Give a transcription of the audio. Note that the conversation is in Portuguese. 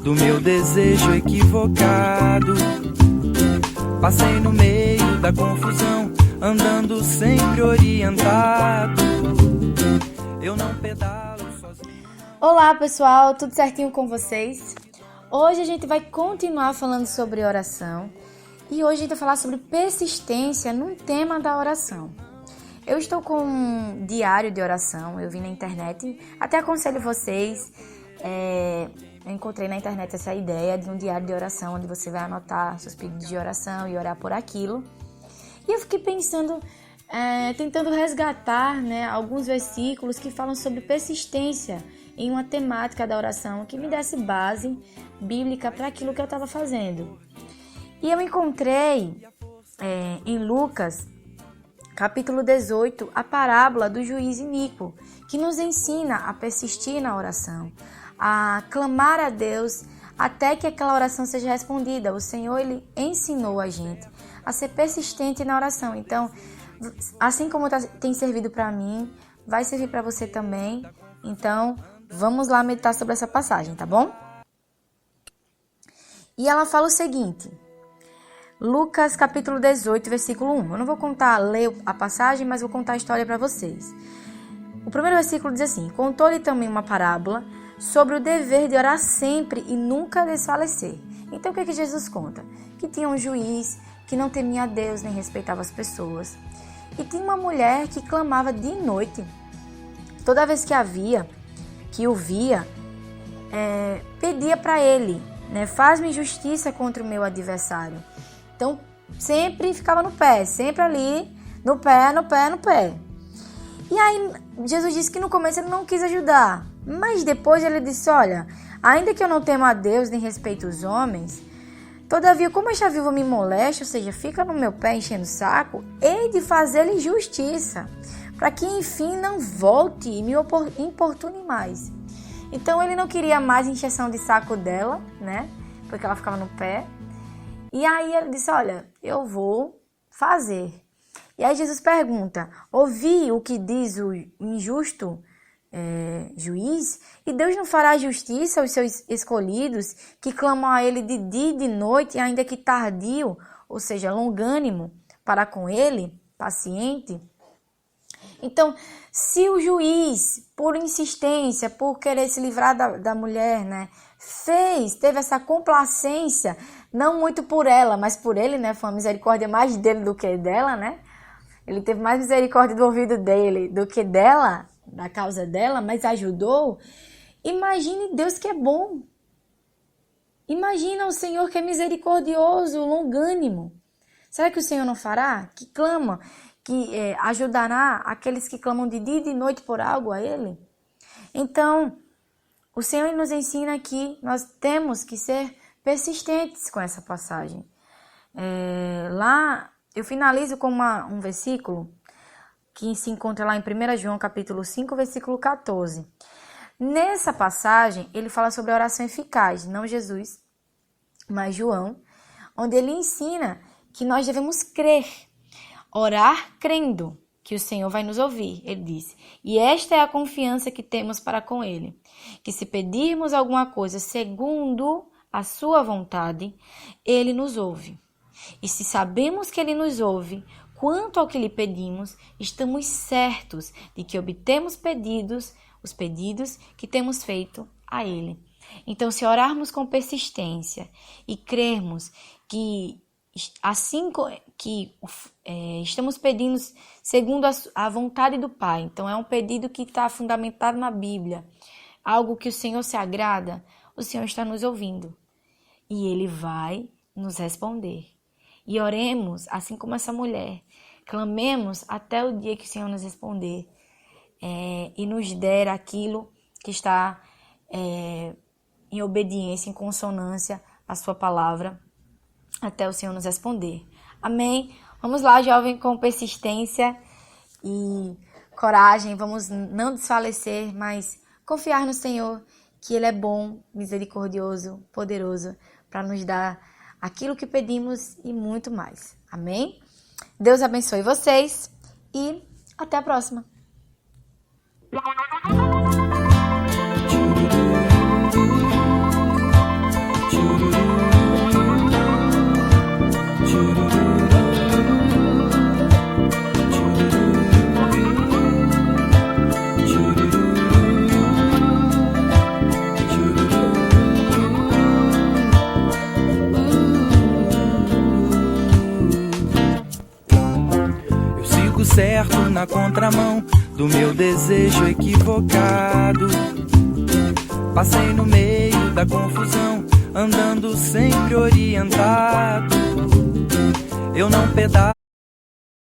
do meu desejo equivocado. Passei no meio da confusão, andando sempre orientado. Eu não pedalo sozinho. Olá pessoal, tudo certinho com vocês? Hoje a gente vai continuar falando sobre oração e hoje a gente vai falar sobre persistência num tema da oração. Eu estou com um diário de oração, eu vi na internet, até aconselho vocês, eu encontrei na internet essa ideia de um diário de oração, onde você vai anotar seus pedidos de oração e orar por aquilo. E eu fiquei pensando, tentando resgatar, alguns versículos que falam sobre persistência em uma temática da oração, que me desse base bíblica para aquilo que eu estava fazendo. E eu encontrei em Lucas, capítulo 18, a parábola do juiz iníquo, que nos ensina a persistir na oração, a clamar a Deus até que aquela oração seja respondida. O Senhor, Ele ensinou a gente a ser persistente na oração. Então, assim como tem servido para mim, vai servir para você também. Então, vamos lá meditar sobre essa passagem, tá bom? E ela fala o seguinte, Lucas capítulo 18, versículo 1. Eu não vou ler a passagem, mas vou contar a história para vocês. O primeiro versículo diz assim: contou-lhe também uma parábola sobre o dever de orar sempre e nunca desfalecer. Então o que Jesus conta? Que tinha um juiz que não temia a Deus nem respeitava as pessoas. E tinha uma mulher que clamava dia e noite. Toda vez que o via, pedia para ele, faz-me justiça contra o meu adversário. Então sempre ficava no pé, sempre ali, no pé. E aí Jesus disse que no começo ele não quis ajudar, mas depois ele disse, olha, ainda que eu não temo a Deus nem respeito os homens, todavia como esta viúva me molesta, ou seja, fica no meu pé enchendo o saco, hei de fazer-lhe justiça, para que enfim não volte e me importune mais. Então ele não queria mais encheção de saco dela, porque ela ficava no pé. E aí ele disse, olha, eu vou fazer. E aí Jesus pergunta, ouvi o que diz o injusto juiz? E Deus não fará justiça aos seus escolhidos, que clamam a ele de dia e de noite, ainda que tardio, ou seja, longânimo, para com ele, paciente? Então, se o juiz, por insistência, por querer se livrar da mulher, teve essa complacência, não muito por ela, mas por ele, foi uma misericórdia mais dele do que dela, Ele teve mais misericórdia do ouvido dele do que dela, da causa dela, mas ajudou. Imagine Deus que é bom. Imagina o Senhor que é misericordioso, longânimo. Será que o Senhor não fará? Que clama, que ajudará aqueles que clamam de dia e de noite por algo a Ele? Então, o Senhor nos ensina que nós temos que ser persistentes com essa passagem. Lá, eu finalizo com um versículo que se encontra lá em 1 João capítulo 5, versículo 14. Nessa passagem, ele fala sobre a oração eficaz, não Jesus, mas João, onde ele ensina que nós devemos crer, orar crendo que o Senhor vai nos ouvir, ele disse. E esta é a confiança que temos para com ele, que se pedirmos alguma coisa segundo a sua vontade, ele nos ouve. E se sabemos que ele nos ouve, quanto ao que lhe pedimos, estamos certos de que obtemos os pedidos que temos feito a ele. Então, se orarmos com persistência e crermos que assim que estamos pedindo segundo a vontade do Pai, então é um pedido que está fundamentado na Bíblia, algo que o Senhor se agrada, o Senhor está nos ouvindo e Ele vai nos responder. E oremos, assim como essa mulher, clamemos até o dia que o Senhor nos responder e nos der aquilo que está em obediência, em consonância à sua palavra, até o Senhor nos responder. Amém? Vamos lá, jovem, com persistência e coragem, vamos não desfalecer, mas confiar no Senhor, que Ele é bom, misericordioso, poderoso, para nos dar aquilo que pedimos e muito mais. Amém? Deus abençoe vocês e até a próxima. na contramão do meu desejo equivocado. Passei no meio da confusão, andando sempre orientado. Eu não pedalo